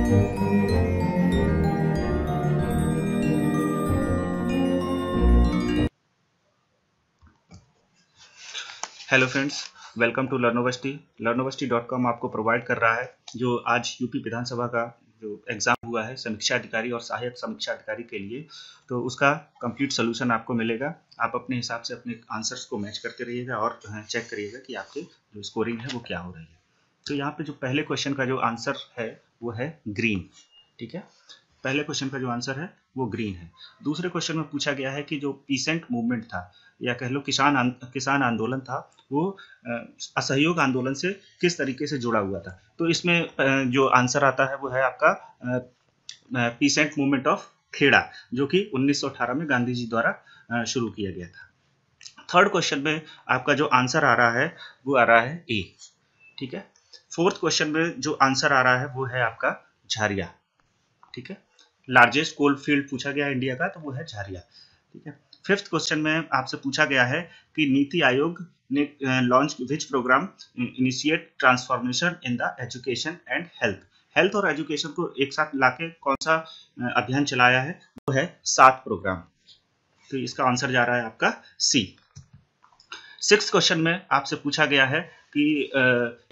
Hello friends, welcome to Learnoversity. Learnoversity dot com आपको provide कर रहा है जो आज यूपी विधानसभा का जो एग्ज़ाम हुआ है समीक्षा अधिकारी और सहायक समीक्षा अधिकारी के लिए, तो उसका कंप्लीट सोल्यूशन आपको मिलेगा। आप अपने हिसाब से अपने आंसर्स को मैच करते रहिएगा और चेक करिएगा कि आपके जो स्कोरिंग है वो क्या हो रही है। तो यहाँ पे जो पहले क्वेश्चन का जो आंसर है वो है ग्रीन। ठीक है, पहले क्वेश्चन का जो आंसर है वो ग्रीन है। दूसरे क्वेश्चन में पूछा गया है कि जो पीसेंट मूवमेंट था या कह लो किसान आंदोलन था, वो असहयोग आंदोलन से किस तरीके से जुड़ा हुआ था। तो इसमें जो आंसर आता है वो है आपका पीसेंट मूवमेंट ऑफ खेड़ा, जो कि 1918 में गांधी जी द्वारा शुरू किया गया था। थर्ड क्वेश्चन में आपका जो आंसर आ रहा है वो आ रहा है ए। ठीक है, फोर्थ क्वेश्चन में जो आंसर आ रहा है वो है आपका झारिया। ठीक है, लार्जेस्ट कोल फील्ड पूछा गया है इंडिया का, तो वो है झारिया। ठीक है, फिफ्थ क्वेश्चन में आपसे पूछा गया है कि नीति आयोग ने launch which programme initiate transformation in the education and health और एजुकेशन को एक साथ लाके कौन सा अभियान चलाया है, वो है 7 प्रोग्राम। तो इसका आंसर जा रहा है आपका सी। सिक्स्थ क्वेश्चन में आपसे पूछा गया है कि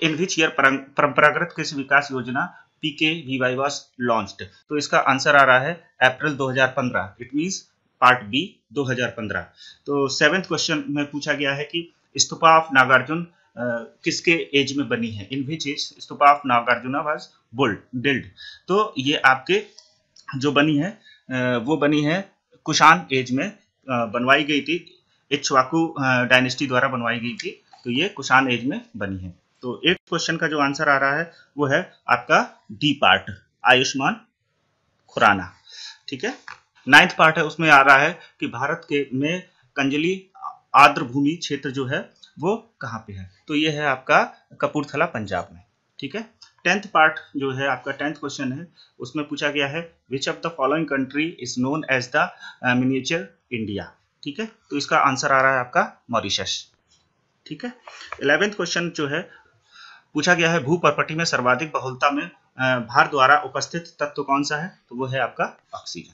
इन विच ईयर परंपरागत कृषि विकास योजना PKVY was launched। तो इसका आंसर आ रहा है April 2015। It means part B 2015। तो सेवेंथ क्वेश्चन में पूछा गया है कि स्तूपा ऑफ नागार्जुन किसके एज में बनी है। In which age stupa of Nagarjuna was build. तो ये आपके जो बनी है वो बनी है कुषाण एज में बनवाई गई थी, इक्ष्वाकु डायनेस्टी द्वारा बनवाई गई थी। तो ये कुषाण एज में बनी है। तो 8th क्वेश्चन का जो आंसर आ रहा है वो है आपका डी पार्ट, आयुष्मान खुराना। ठीक है, 9th पार्ट है, उसमें आ रहा है कि भारत के में कंजली आर्द्र भूमि क्षेत्र जो है वो कहाँ पे है। तो ये है आपका कपूरथला, पंजाब में। ठीक है, 10th पार्ट जो है आपका 10th क्वेश्चन है, उसमें पूछा गया है which of the following country is known as the miniature India. ठीक है, तो इसका आंसर आ रहा है आपका मॉरिशस। ठीक है, 11th क्वेश्चन जो है पूछा गया है भू प्रॉपर्टी में सर्वाधिक बहुलता में भार द्वारा उपस्थित तत्व कौन सा है। तो वो है आपका ऑक्सीजन।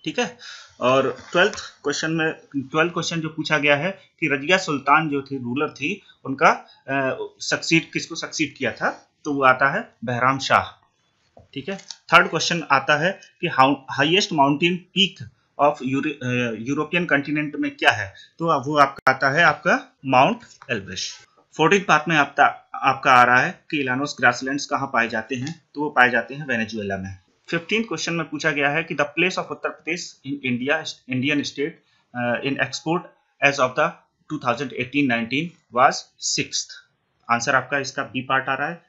ठीक है, और 12th क्वेश्चन जो पूछा गया है कि रजिया सुल्तान जो थी रूलर थी, उनका किसको सक्सीड किया था। तो वो आता है बहराम शाह। ठीक है, 3rd क्वेश्चन आता है कि highest mountain peak of European continent में क्या है। तो वो आपका आता है आपका माउंट एल्ब्रस। 14th पार्ट में आपका आ रहा है कि इलानोस ग्रासलैंड्स कहाँ पाए जाते हैं। तो वो पाए जाते हैं वेनेजुएला में। 15th क्वेश्चन में पूछा गया है कि the place of Uttar Pradesh in Indian state in export as of the 2018-19 was 6th। Answer आपका इसका बी पार्ट आ रहा है,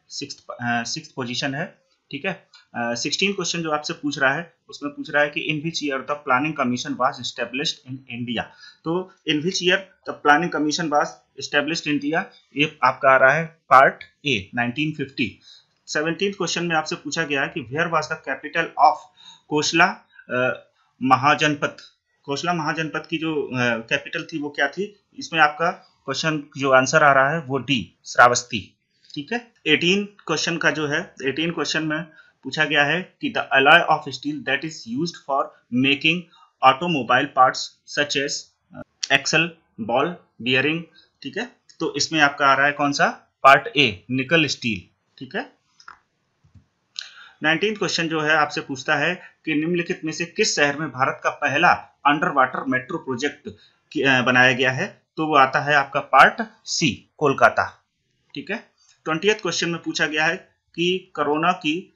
6th पोजीशन है। ठीक है, 16th क्वेश्चन जो आपसे पूछ रहा है उसमें पूछ रहा है कि in which year the planning commission was established in India. तो in which year the planning commission was established in India, ये आपका आ रहा है पार्ट ए 1950। 17th क्वेश्चन में आपसे पूछा गया है कि where was the capital of Kosala Mahajanapada. Kosala Mahajanapada की जो कैपिटल थी वो क्या थी। इसमें आपका क्वेश्चन जो आंसर आ रहा है वो डी, श्रावस्ती। ठीक है, 18 क्वेश्चन का जो है 18 क्वेश्चन में पूछा गया है कि the alloy of steel that is used for making automobile parts such as axle, ball, bearing. ठीक है, तो इसमें आपका आ रहा है कौन सा, पार्ट ए, निकल स्टील। ठीक है, 19th क्वेश्चन जो है आपसे पूछता है कि निम्नलिखित में से किस शहर में भारत का पहला अंडर वाटर मेट्रो प्रोजेक्ट बनाया गया है। तो वो आता है आपका पार्ट सी, कोलकाता। ठीक है, 20th क्वेश्चन में पूछा गया है कि कोरोना की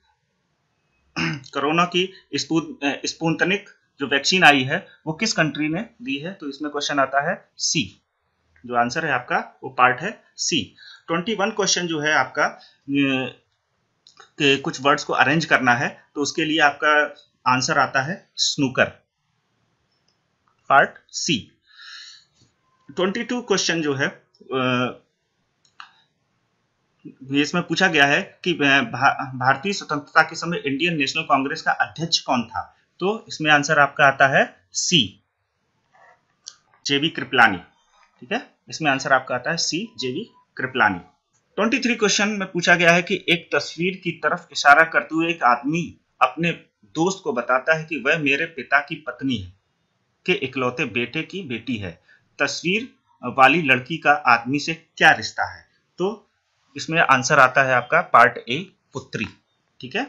स्पुतनिक जो वैक्सीन आई है वो किस कंट्री ने दी है। तो इसमें क्वेश्चन आता है सी, जो आंसर है आपका वो पार्ट है सी। 21 क्वेश्चन जो है आपका के कुछ वर्ड्स को अरेंज करना है, तो उसके लिए आपका आंसर आता है स्नूकर, पार्ट सी। 22 क्वेश्चन जो है इसमें पूछा गया है कि भारतीय स्वतंत्रता के समय इंडियन नेशनल कांग्रेस का अध्यक्ष कौन था। तो इसमें आंसर आपका आता है सी, जेबी कृपलानी। ठीक है, इसमें आंसर आपका आता है सी, जेबी कृपलानी। 23 क्वेश्चन में पूछा गया है कि एक तस्वीर की तरफ इशारा करते हुए एक आदमी अपने दोस्त को बताता है कि वह मेरे पिता की पत्नी है, के इकलौते बेटे की बेटी है। तस्वीर वाली लड़की का आदमी से क्या रिश्ता है? तो इसमें आंसर आता है आपका पार्ट ए, पुत्री। ठीक है।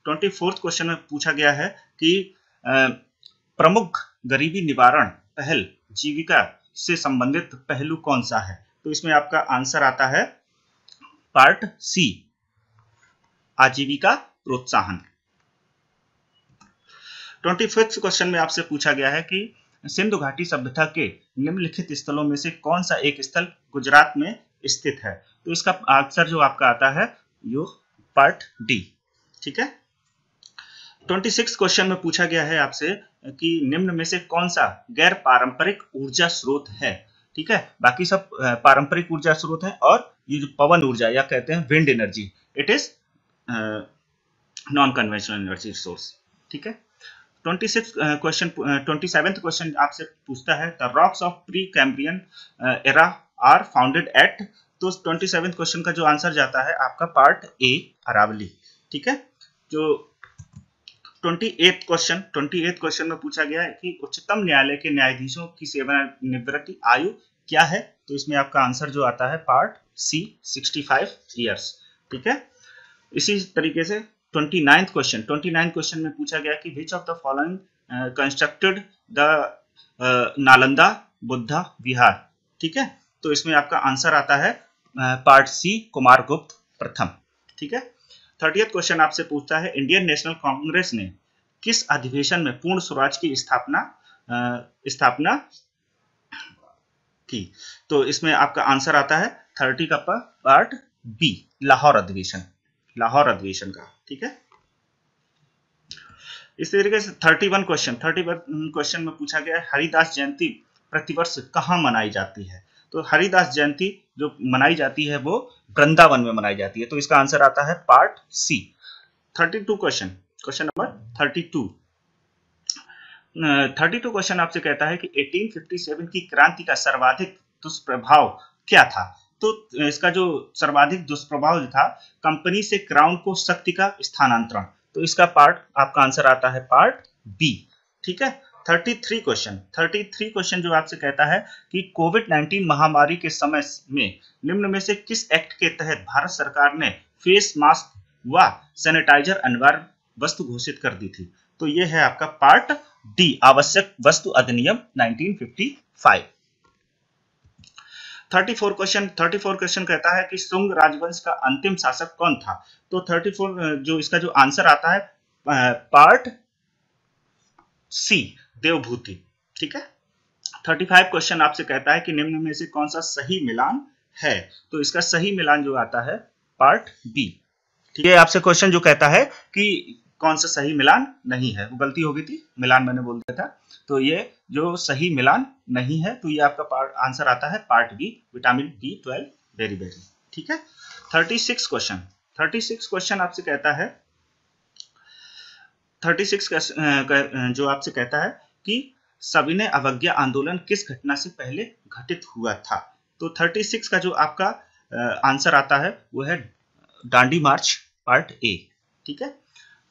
24th क्वेश्चन में पूछा गया है कि प्रमुख गरीबी निवारण पहल जीविका से संबंधित पहलू कौन सा है? तो इसमें आपका आंसर आता है पार्ट सी, आजीविका प्रोत्साहन। 25th क्वेश्चन में आपसे पूछा गया है कि सिंधु घाटी सभ्यता के निम्नलिखित स्थलों में से कौन सा एक स्थल गुजरात में स्थित है? तो इसका आंसर जो आपका आता है यो पार्ट डी। ठीक है। 26 क्वेश्चन में पूछा गया है आपसे कि निम्न में से कौन सा गैर पारंपरिक ऊर्जा स्रोत है? ठीक है। बाकी सब पारंपरिक ऊर्जा स्रोत है, और ये जो पवन ऊर्जा या कहते हैं wind energy, it is non conventional energy source. ठीक है। 27th क्वेश्चन आपसे पूछता है the rocks of pre Cambrian era are founded at. तो 27th क्वेश्चन का जो आंसर जाता है आपका पार्ट ए, अरावली। ठीक है। जो 28th क्वेश्चन में पूछा गया है कि उच्चतम न्यायालय के न्यायाधीशों की सेवानिवृत्ति आयु क्या है? तो इसमें आपका आंसर जो आता है पार्ट सी, 65 ईयर्स। ठीक है। इसी तरीके से 29th क्वेश्चन में पूछा गया कि which of the following constructed the Nalanda Buddha vihara? ठीक है। तो इसमें आपका आंसर आता है पार्ट सी, कुमारगुप्त प्रथम। ठीक है। 30th क्वेश्चन आपसे पूछता है इंडियन नेशनल कांग्रेस ने किस अधिवेशन में पूर्ण स्वराज की स्थापना की? तो इसमें आपका आंसर आता है 30 का पार्ट बी, लाहौर अधिवेशन का। ठीक है। इस तरीके से 31 क्वेश्चन में पूछा गया है हरिदास जयंती प्रतिवर्ष कहाँ मनाई जाती है? तो हरिदास जयंती जो मनाई जाती है वो वृंदावन में मनाई जाती है। तो इसका आंसर आता है part C. 32 question number 32 question आपसे कहता है कि 1857 की क्रांति का सर्वाधिक दुष्प्रभाव क्या था? तो इसका जो सर्वाधिक दुष्प्रभाव जो था, कंपनी से क्राउन को शक्ति का स्थानांतरण। तो इसका पार्ट आपका आंसर आता है पार्ट बी। ठीक है। 33 क्वेश्चन जो आपसे कहता है कि कोविड-19 महामारी के समय में निम्न में से किस एक्ट के तहत भारत सरकार ने फेस मास्क व सैनिटाइजर अनिवार्य वस्तु घोषित कर दी थी? तो ये है आपका पार्ट डी, आवश्यक वस्तु अधिनियम 1955। 34 क्वेश्चन कहता है कि शुंग राजवंश का अंतिम शासक कौन था? तो 34 जो इसका जो आंसर आता है पार्ट सी, देवभूति। ठीक है। 35 क्वेश्चन आपसे कहता है कि निम्न में से कौन सा सही मिलान है? तो इसका सही मिलान जो आता है पार्ट बी। ठीक है। आपसे क्वेश्चन जो कहता है कि कौन सा सही मिलान नहीं है, वो गलती हो गई थी, मिलान मैंने बोल दिया था। तो ये जो सही मिलान नहीं है, तो ये आपका आंसर आता है part B, vitamin B12 berry. ठीक है। 36 क्वेश्चन आपसे कहता है 36 जो आपसे कहता है कि सविनय अवज्ञा आंदोलन किस घटना से पहले घटित हुआ था? तो 36 का जो आपका आंसर आता है वो है दांडी मार्च, पार्ट ए। ठीक है।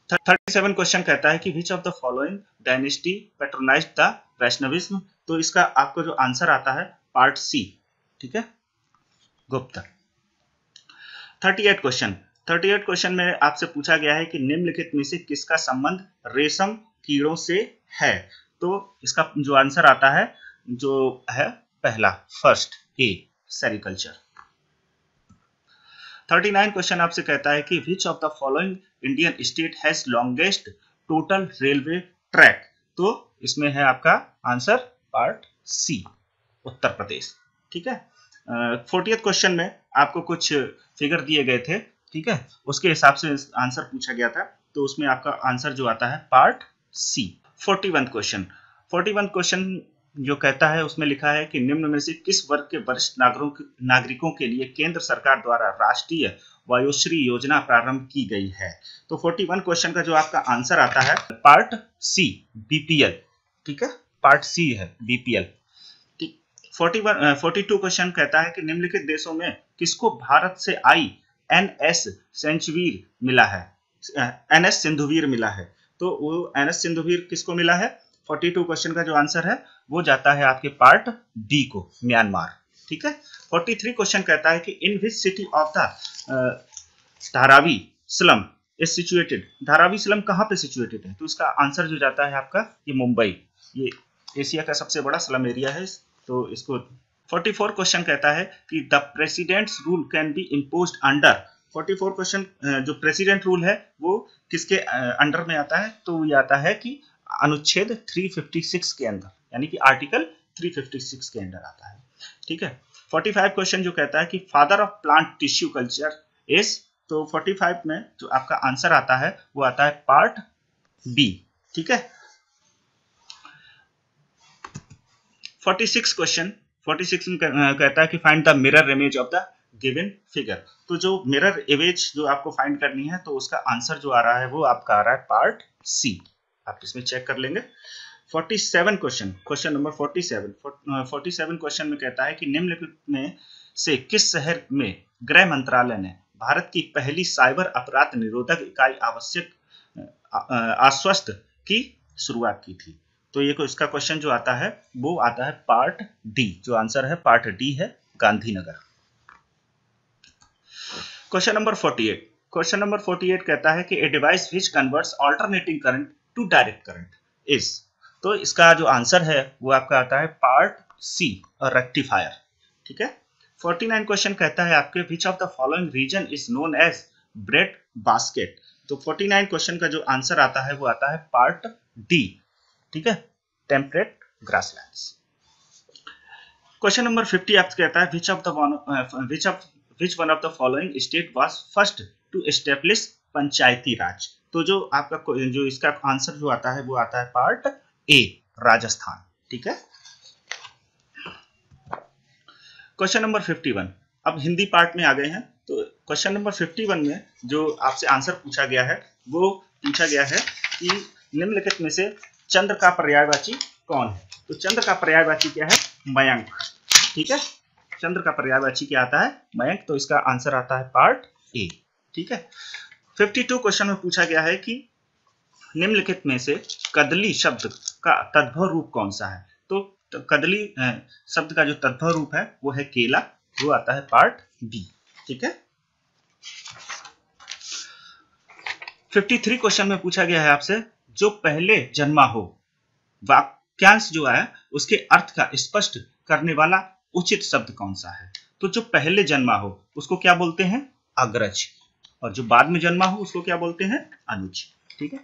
37 क्वेश्चन कहता है कि which of the following dynasty patronized the Vaishnavism? तो इसका आपको जो आंसर आता है पार्ट सी। ठीक है, गुप्त। 38 क्वेश्चन में आपसे पूछा गया है कि निम्नलिखित में से किसका संबंध रेशम कीड़ों से है? तो इसका जो आंसर आता है जो है पहला, फर्स्ट ए, सेरिकल्चर। 39 क्वेश्चन आपसे कहता है कि which of the following Indian state has longest total railway track? तो इसमें है आपका आंसर पार्ट सी, उत्तर प्रदेश। ठीक है। 40th क्वेश्चन में आपको कुछ फिगर दिए गए थे, ठीक है, उसके हिसाब से आंसर पूछा गया था, तो उसमें आपका आंसर जो आता है पार्ट सी। 41 क्वेश्चन जो कहता है उसमें लिखा है कि निम्न में से किस वर्ग के वरिष्ठ नागरिकों के लिए केंद्र सरकार द्वारा राष्ट्रीय वयोश्री योजना प्रारंभ की गई है? तो 41 क्वेश्चन का जो आपका आंसर आता है पार्ट सी, बीपीएल। ठीक है, पार्ट सी है बीपीएल। 42 क्वेश्चन कहता है कि निम्नलिखित देशों में किसको भारत से आई एनएस सेंचुवीर मिला है, एनएस सिंधुवीर मिला है। तो वो एनएस सिंधुवीर किसको मिला है? 42 क्वेश्चन का जो आंसर है वो जाता है आपके पार्ट डी को, म्यांमार। ठीक है। 43 क्वेश्चन कहता है कि in which city of the Dharavi slum is situated, Dharavi slum कहाँ पे सिचुएटेड है? तो इसका आंसर जो जाता है आपका ये मुंबई, ये एशिया का सबसे बड़ा स्लम एरिया है। तो इसको 44 क्वेश्चन कहता है कि the presidents rule can be imposed under, 44 question जो प्रेसिडेंट रूल है वो किसके अंडर में आता है? तो ये आता है कि अनुच्छेद 356 के अंदर, यानी कि आर्टिकल 356 के अंदर आता है। ठीक है। 45 क्वेश्चन जो कहता है कि father of plant tissue culture is, तो 45 में जो आपका आंसर आता है वो आता है पार्ट बी। ठीक है। 46 क्वेश्चन, 46 में कहता है कि find the mirror image of the given figure. तो जो मिरर इमेज जो आपको फाइंड करनी है तो उसका आंसर जो आ रहा है वो आपका आ रहा है पार्ट सी। आप इसमें चेक कर लेंगे। 47 क्वेश्चन, क्वेश्चन नंबर 47 क्वेश्चन में कहता है कि निम्नलिखित में से किस शहर में गृह मंत्रालय ने भारत की पहली साइबर अपराध निरोधक इकाई आश्वस्त की शुरुआत की थी? तो ये इसका क्वेश्चन जो आता है वो आता है पार्ट डी, जो आंसर है पार्ट डी है Gandhinagar. Question number 48, question number 48 कहता है कि a device which converts alternating current to direct current is, तो इसका जो आंसर है वो आपका आता है पार्ट सी, रेक्टिफायर। ठीक है। 49 क्वेश्चन कहता है आपके which of the following region is known as bread basket. तो 49 क्वेश्चन का जो आंसर आता है वो आता है पार्ट डी। ठीक है, टेम्परेट ग्रासलैंड्स। क्वेश्चन नंबर 50 आपसे कहता है which one of the following state was first to establish Panchayati Raj. तो जो आपका जो इसका आंसर जो आता है वो आता है पार्ट ए, राजस्थान। ठीक है। क्वेश्चन नंबर 51, अब हिंदी पार्ट में आ गए हैं। तो क्वेश्चन नंबर 51 में जो आपसे आंसर पूछा गया है वो पूछा गया है कि निम्नलिखित में से चंद्र का पर्यायवाची कौन है? तो चंद्र का पर्यायवाची क्या है? मयंक। ठीक है, चंद्र का पर्यायवाची क्या आता है? मयंक। तो इसका आंसर आता है पार्ट ए। ठीक है। 52 क्वेश्चन में पूछा गया है कि निम्नलिखित में से कदली शब्द का तद्भव रूप कौन सा है? तो कदली शब्द का जो तद्भव रूप है वो है केला, वो आता है पार्ट बी। ठीक है। 53 क्वेश्चन में पूछा गया है आपसे जो पहले जन्मा हो, वाक्यांश जो है उसके अर्थ का स्पष्ट करने वाला उचित शब्द कौन सा है? तो जो पहले जन्मा हो उसको क्या बोलते हैं? अग्रज। और जो बाद में जन्मा हो उसको क्या बोलते हैं? अनुज। ठीक है।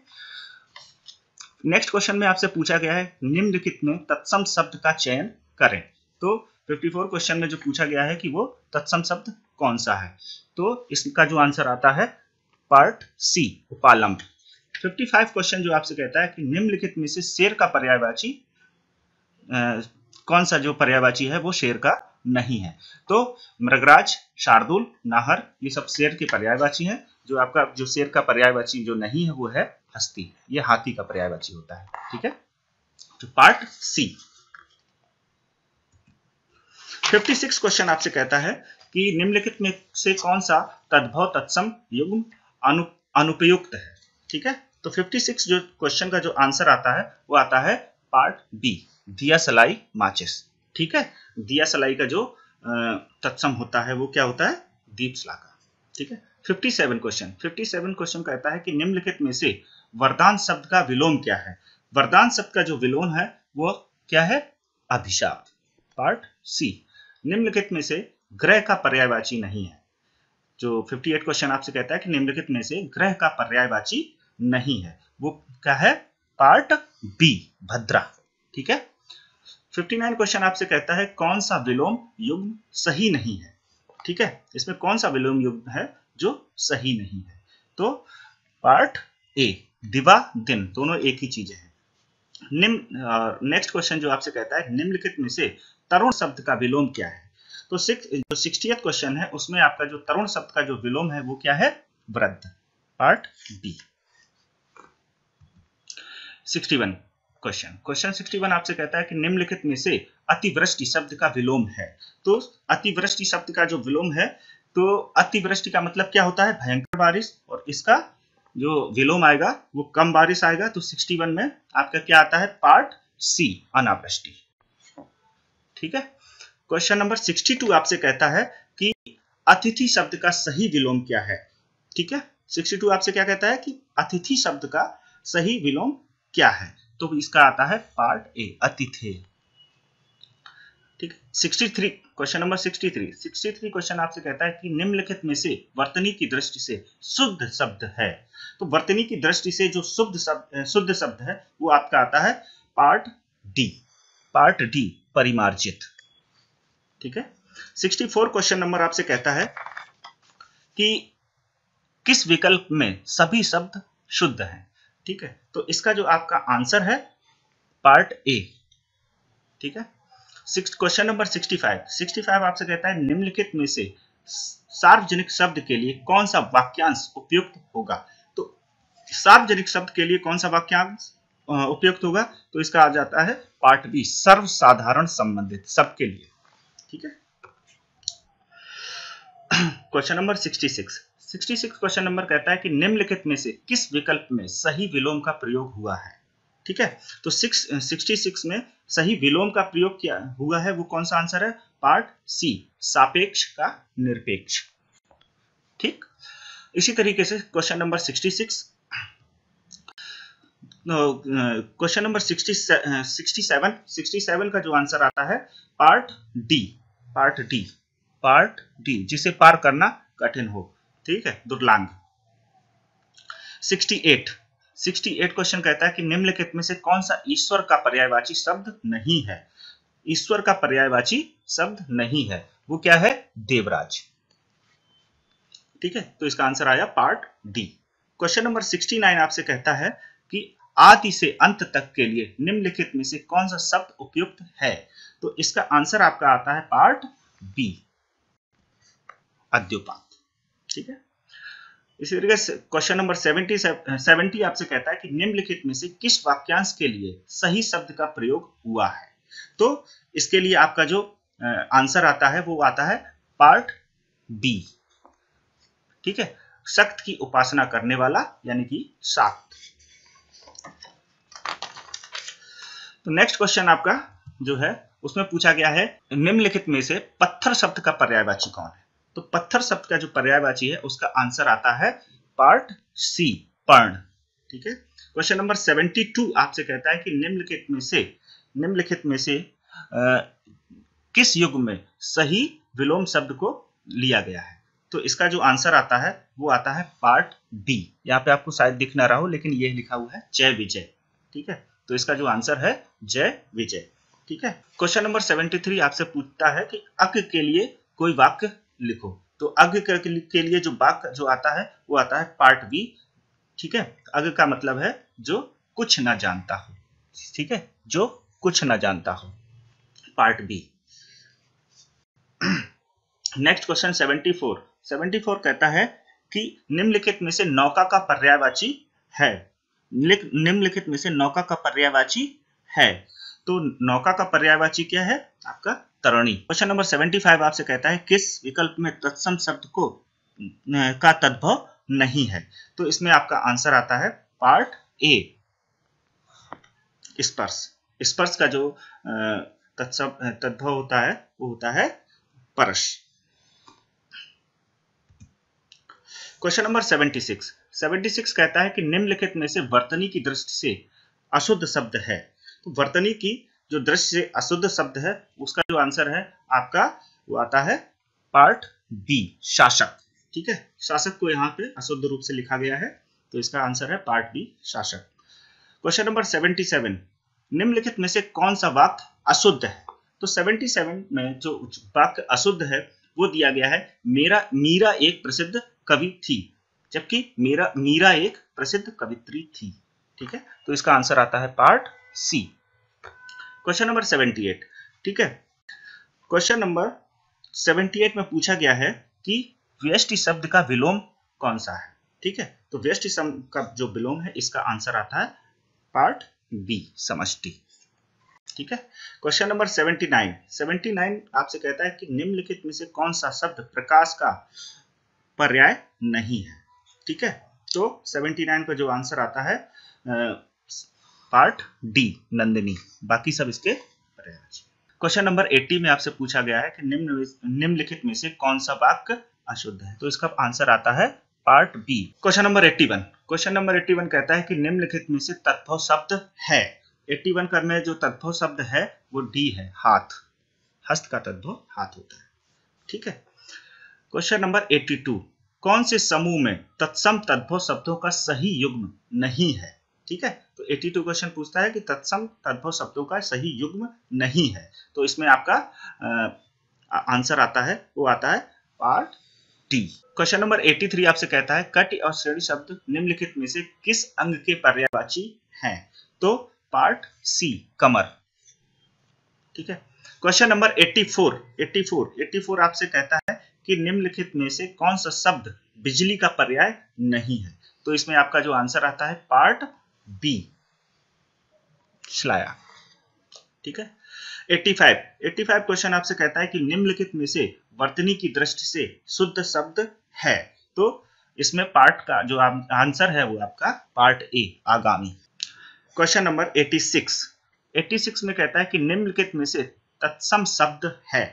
नेक्स्ट क्वेश्चन में आपसे पूछा गया है निम्नलिखित में तत्सम शब्द का चयन करें। तो 54 क्वेश्चन में जो पूछा गया है कि वो तत्सम शब्द कौन सा है? तो इसका जो आंसर आता है पार्ट सी, उपालंब। 55 क्वेश्चन जो आपसे कहता है कि निम्नलिखित में से शेर का पर्यायवाची कौन सा जो पर्यायवाची है वो शेर का नहीं है? तो मृगराज, शार्दुल, नाहर, ये सब शेर के पर्यायवाची हैं। जो आपका जो शेर का पर्यायवाची जो नहीं है वो है हस्ती, ये हाथी का पर्यायवाची होता है। ठीक है। तो पार्ट सी। 56 क्वेश्चन आपसे कहता है कि निम्नलिखित में से कौन सा तद्भव तत्सम युग्म अनुपयुक्त है? ठीक है। तो 56 जो क्वेश्चन का जो आंसर आता है वो आता है पार्ट बी, दिया सलाई माचिस। ठीक है। दिया सलाई का जो तत्सम होता है वो क्या होता है? दीप शलाका। ठीक है। 57 क्वेश्चन कहता है कि निम्नलिखित में से वरदान शब्द का विलोम क्या है? वरदान शब्द का जो विलोम है वो क्या है? अभिशाप। Part C. निम्नलिखित में से ग्रह का पर्यायवाची नहीं है। जो 58 क्वेश्चन आपसे कहता है कि निम्नलिखित में से ग्रह का पर्यायवाची नहीं है, वो क्या है? पार्ट बी, भद्रा। ठीक है। 59 क्वेश्चन आपसे कहता है कौन सा विलोम युग्म सही नहीं है? ठीक है, इसमें कौन सा विलोम युग्म है जो सही नहीं है? तो पार्ट ए, दिवा दिन, दोनों एक ही चीजें हैं। नेक्स्ट क्वेश्चन जो आपसे कहता है निम्नलिखित में से तरुण शब्द का विलोम क्या है? तो जो 60th क्वेश्चन है उसमें आपका जो तरुण शब्द का जो विलोम है वो क्या है? वृद्ध। Part B. 61 क्वेश्चन 61 आपसे कहता है कि निम्नलिखित में से अतिवृष्टि शब्द का विलोम है। तो अतिवृष्टि शब्द का जो विलोम है, तो अतिवृष्टि का मतलब क्या होता है? भयंकर बारिश, और इसका जो विलोम आएगा वो कम बारिश आएगा। तो 61 में आपका क्या आता है? पार्ट सी, अनावृष्टि। ठीक है। क्वेश्चन नंबर 62 आपसे कहता है कि अतिथि शब्द का सही विलोम क्या है? ठीक है, 62 आपसे क्या कहता है कि अतिथि शब्द का सही विलोम क्या है? तो इसका आता है पार्ट ए, अतिथि। ठीक है। 63 क्वेश्चन नंबर 63 क्वेश्चन आपसे कहता है कि निम्नलिखित में से वर्तनी की दृष्टि से शुद्ध शब्द है। तो वर्तनी की दृष्टि से जो शुद्ध शब्द है वो आपका आता है पार्ट डी, परिमार्जित। ठीक है। 64 क्वेश्चन नंबर आपसे कहता है कि किस विकल्प में सभी शब्द शुद्ध हैं? ठीक है, तो इसका जो आपका आंसर है पार्ट ए। ठीक है। क्वेश्चन नंबर 65 आपसे कहता है निम्नलिखित में से सार्वजनिक शब्द के लिए कौन सा वाक्यांश उपयुक्त होगा? तो सार्वजनिक शब्द के लिए कौन सा वाक्यांश उपयुक्त होगा? तो इसका आ जाता है पार्ट बी, सर्वसाधारण संबंधित, सबके लिए। ठीक है। क्वेश्चन नंबर 66 क्वेश्चन नंबर कहता है कि निम्नलिखित में से किस विकल्प में सही विलोम का प्रयोग हुआ है? ठीक है, तो 66 में सही विलोम का प्रयोग क्या हुआ है, वो कौन सा आंसर है? पार्ट सी, सापेक्ष का निरपेक्ष। ठीक। इसी तरीके से क्वेश्चन नंबर 66 क्वेश्चन नंबर 67 का जो आंसर आता है पार्ट डी, जिसे पार करना कठिन हो। ठीक है, दुर्लांग। 68 क्वेश्चन कहता है कि निम्नलिखित में से कौन सा ईश्वर का पर्यायवाची शब्द नहीं है? ईश्वर का पर्यायवाची शब्द नहीं है, वो क्या है? देवराज। ठीक है, तो इसका आंसर आया पार्ट डी। क्वेश्चन नंबर 69 आपसे कहता है कि आदि से अंत तक के लिए निम्नलिखित में से कौन सा शब्द उपयुक्त है? तो इसका आंसर आपका आता है पार्ट बी, अद्योपात। ठीक है। इसी तरीके से क्वेश्चन नंबर 70 आपसे कहता है कि निम्नलिखित में से किस वाक्यांश के लिए सही शब्द का प्रयोग हुआ है? तो इसके लिए आपका जो आंसर आता है वो आता है पार्ट बी। ठीक है, शक्त की उपासना करने वाला, यानी कि शाक्त। तो नेक्स्ट क्वेश्चन आपका जो है उसमें पूछा गया है निम्नलिखित में से पत्थर शब्द का पर्यायवाची कौन है? तो पत्थर शब्द का जो पर्यायवाची है उसका आंसर आता है पार्ट सी, पर्ण। ठीक है। क्वेश्चन नंबर 72 आपसे कहता है कि निम्नलिखित में से किस युग में सही विलोम शब्द को लिया गया है? तो इसका जो आंसर आता है वो आता है पार्ट डी। यहाँ पे आपको शायद दिख ना रहा हो, लेकिन ये लिखा हुआ है जय विजय। ठीक है, तो इसका जो आंसर है जय विजय। ठीक है। क्वेश्चन नंबर 73 आपसे पूछता है कि अग के लिए कोई वाक्य लिखो। तो अग के लिए जो वाक्य जो आता है वो आता है पार्ट बी। ठीक है, अग का मतलब है जो कुछ ना जानता हो। ठीक है, जो कुछ ना जानता हो, पार्ट बी। नेक्स्ट क्वेश्चन 74 कहता है कि निम्नलिखित में से नौका का पर्यायवाची है। निम्नलिखित में से नौका का पर्यायवाची है, तो नौका का पर्यायवाची क्या है? आपका तरणी। क्वेश्चन नंबर 75 आपसे कहता है किस विकल्प में तत्सम शब्द का तद्भव नहीं है? तो इसमें आपका आंसर आता है पार्ट ए, स्पर्श का जो तद्भव होता है वो होता है परश। क्वेश्चन नंबर 76 कहता है कि निम्नलिखित में से वर्तनी की दृष्टि से अशुद्ध शब्द है। तो वर्तनी की जो दृष्टि से अशुद्ध शब्द है उसका जो आंसर है आपका वो आता है पार्ट बी, शासक। ठीक है, शासक को यहाँ पे अशुद्ध रूप से लिखा गया है, तो इसका आंसर है पार्ट बी, शासक। क्वेश्चन नंबर 77 निम्नलिखित में से कौन सा वाक्य अशुद्ध है? तो 77 में जो वाक्य अशुद्ध है वो दिया गया है मीरा एक प्रसिद्ध कवि थी, जबकि मीरा एक प्रसिद्ध कवित्री थी। ठीक है, तो इसका आंसर आता है पार्ट सी। Question number 78। ठीक है, क्वेश्चन नंबर 78 में पूछा गया है कि व्यष्टि शब्द का विलोम कौन सा है? ठीक है, तो व्यष्टि शब्द का जो विलोम है इसका आंसर आता है पार्ट बी समष्टि। ठीक है। क्वेश्चन नंबर 79 आपसे कहता है कि निम्नलिखित में से कौन सा शब्द प्रकाश का पर्याय नहीं है। ठीक है, तो 79 का जो आंसर आता है पार्ट डी नंदिनी, बाकी सब इसके पर्याय। क्वेश्चन नंबर 80 में आपसे पूछा गया है कि निम्नलिखित में से कौन सा वाक्य अशुद्ध है, तो इसका आंसर आता है पार्ट बी। क्वेश्चन नंबर 81 कहता है कि निम्नलिखित में से तद्भव शब्द है। 81 का में जो तद्भव शब्द है वो डी है, हाथ। हस्त का तद्भव हाथ होता है। ठीक है। क्वेश्चन नंबर 82, कौन से समूह में तत्सम तद्भव शब्दों का सही युग्म नहीं है। ठीक है, तो 82 क्वेश्चन पूछता है कि तत्सम तद्भव शब्दों का सही युग्म नहीं है, तो इसमें आपका आंसर आता है, वो आता है पार्ट डी। क्वेश्चन नंबर 83 आपसे कहता है कटि और श्रेणी शब्द निम्नलिखित में से किस अंग के पर्यायवाची हैं, तो पार्ट सी कमर। ठीक है। क्वेश्चन नंबर 84 आपसे कहता है कि निम्नलिखित में से कौन सा शब्द बिजली का पर्याय नहीं है, तो इसमें आपका जो आंसर आता है पार्ट बी श्लाया। ठीक है। 85 क्वेश्चन आपसे कहता है कि निम्नलिखित में से वर्तनी की दृष्टि से शुद्ध शब्द है, तो इसमें पार्ट का जो आंसर है वो आपका पार्ट ए आगामी। क्वेश्चन नंबर 86 में कहता है कि निम्नलिखित में से तत्सम शब्द है।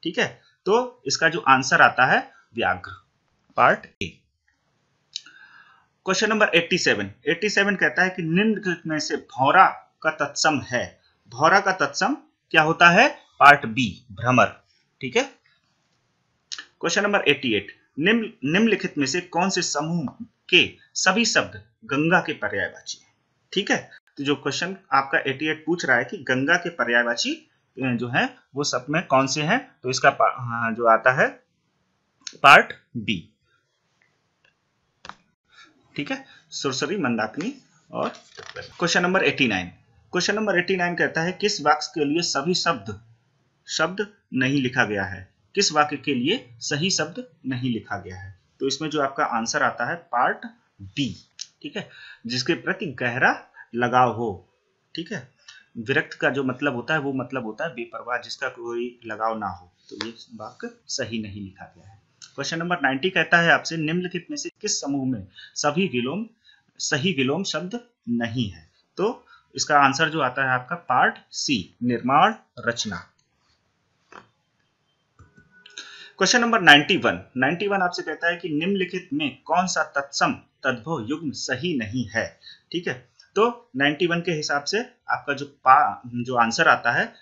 ठीक है, तो इसका जो आंसर आता है व्याघ्र, पार्ट ए। क्वेश्चन नंबर 87 कहता है कि निम्नलिखित में से भौरा का तत्सम है। भौरा का तत्सम क्या होता है, पार्ट बी भ्रमर। ठीक है। क्वेश्चन नंबर 88, निम्नलिखित में से कौन से समूह के सभी शब्द गंगा के पर्यायवाची है। ठीक है, तो जो क्वेश्चन आपका 88 पूछ रहा है कि गंगा के पर्यायवाची जो है वो सब में कौन से हैं, तो इसका जो आता है पार्ट बी। ठीक है, सुरसरी, मंदाकिनी और क्वेश्चन नंबर 89 कहता है किस वाक्य के लिए सभी शब्द नहीं लिखा गया है। किस वाक्य के लिए सही शब्द नहीं लिखा गया है, तो इसमें जो आपका आंसर आता है पार्ट बी। ठीक है, जिसके प्रति गहरा लगाव हो। ठीक है, विरक्त का जो मतलब होता है वो मतलब होता है बेपरवाह, जिसका कोई लगाव ना हो, तो ये वाक्य सही नहीं लिखा गया है। क्वेश्चन नंबर 90 कहता है आपसे निम्नलिखित में से किस समूह में सही विलोम शब्द नहीं है, तो इसका आंसर जो आता है आपका पार्ट सी निर्माण रचना। क्वेश्चन नंबर 91 आपसे कहता है कि निम्नलिखित में कौन सा तत्सम तद्भव युग्म सही नहीं है। ठीक है, तो 91 के हिसाब से आपका जो आंसर आता है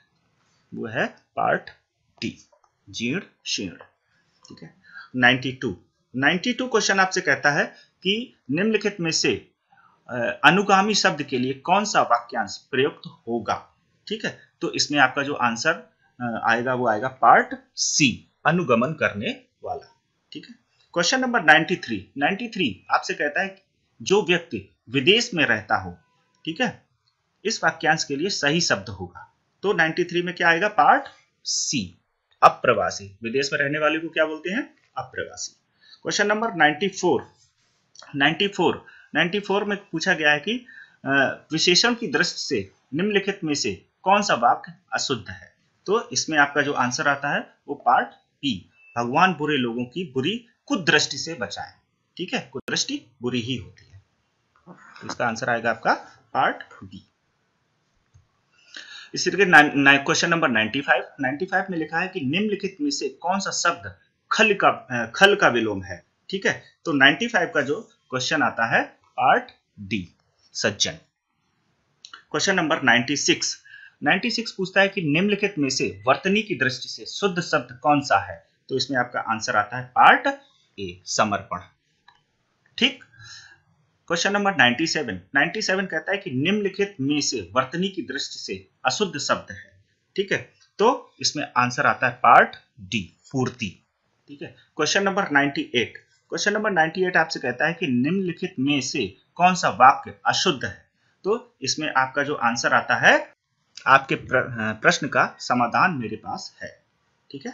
वो है पार्ट डी जीर्ण शीर्ण। ठीक है। 92 क्वेश्चन आपसे कहता है कि निम्नलिखित में से अनुगामी शब्द के लिए कौन सा वाक्यांश प्रयुक्त होगा। ठीक है, तो इसमें आपका जो आंसर आएगा वो आएगा पार्ट सी अनुगमन करने वाला। ठीक है। क्वेश्चन नंबर 93 आपसे कहता है जो व्यक्ति विदेश में रहता हो। ठीक है, इस वाक्यांश के लिए सही शब्द होगा, तो 93 में क्या आएगा, पार्ट सी अप्रवासी। विदेश में रहने वाले को क्या बोलते हैं, अप्रवासी। क्वेश्चन नंबर 94 में पूछा गया है कि विशेषण की दृष्टि से निम्नलिखित में से कौन सा वाक्य अशुद्ध है, तो इसमें आपका जो आंसर आता है वो पार्ट बी भगवान बुरे लोगों की बुरी कुदृष्टि से बचाएं। ठीक है, कुदृष्टि बुरी ही होती है, तो इसका आंसर आएगा आपका पार्ट बी। इसी तरीके क्वेश्चन नंबर 95 में लिखा है कि निम्नलिखित में से कौन सा शब्द खल का विलोम है। ठीक है, तो 95 का जो क्वेश्चन आता है पार्ट डी सज्जन। क्वेश्चन नंबर 96 पूछता है कि निम्नलिखित में से वर्तनी की दृष्टि से शुद्ध शब्द कौन सा है, तो इसमें आपका आंसर आता है पार्ट ए समर्पण। ठीक। क्वेश्चन नंबर 97 कहता है कि निम्नलिखित में से वर्तनी की दृष्टि से अशुद्ध शब्द है। ठीक है, तो इसमें आंसर आता है पार्ट डी पूर्ति। ठीक है। क्वेश्चन नंबर 98 आपसे कहता है कि निम्नलिखित में से कौन सा वाक्य अशुद्ध है, तो इसमें आपका जो आंसर आता है आपके प्रश्न का समाधान मेरे पास है। ठीक है।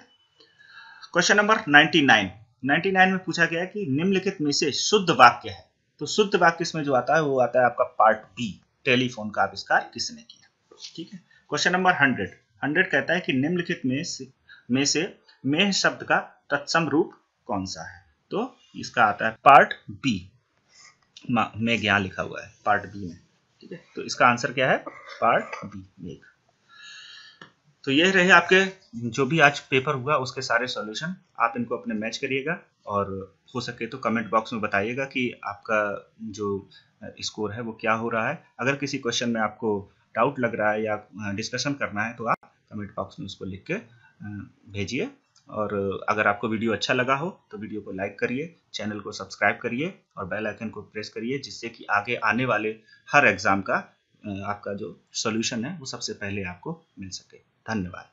क्वेश्चन नंबर 99 में पूछा गया है कि निम्नलिखित में से शुद्ध वाक्य है, तो शुद्ध वाक्य इसमें जो आता है वो आता है आपका पार्ट बी टेलीफोन का आविष्कार किसने किया। ठीक है। क्वेश्चन नंबर 100 कहता है कि निम्नलिखित में से मेह शब्द का तत्सम रूप कौन सा है। तो इसका आता है पार्ट बी, मेघ यहाँ लिखा हुआ है पार्ट बी में। ठीक है, तो इसका आंसर क्या है, पार्ट बी, मेघ। तो ये रहे आपके जो भी आज पेपर हुआ उसके सारे सॉल्यूशन। आप इनको अपने मैच करिएगा और हो सके तो कमेंट बॉक्स में बताइएगा कि आपका जो स्कोर है वो क्या हो रहा है। अगर किसी क्वेश्चन में आपको डाउट लग रहा है या डिस्कशन करना है तो आप कमेंट बॉक्स में उसको लिख के भेजिए। और अगर आपको वीडियो अच्छा लगा हो तो वीडियो को लाइक करिए, चैनल को सब्सक्राइब करिए और बेल आइकन को प्रेस करिए, जिससे कि आगे आने वाले हर एग्जाम का आपका जो सॉल्यूशन है वो सबसे पहले आपको मिल सके। धन्यवाद।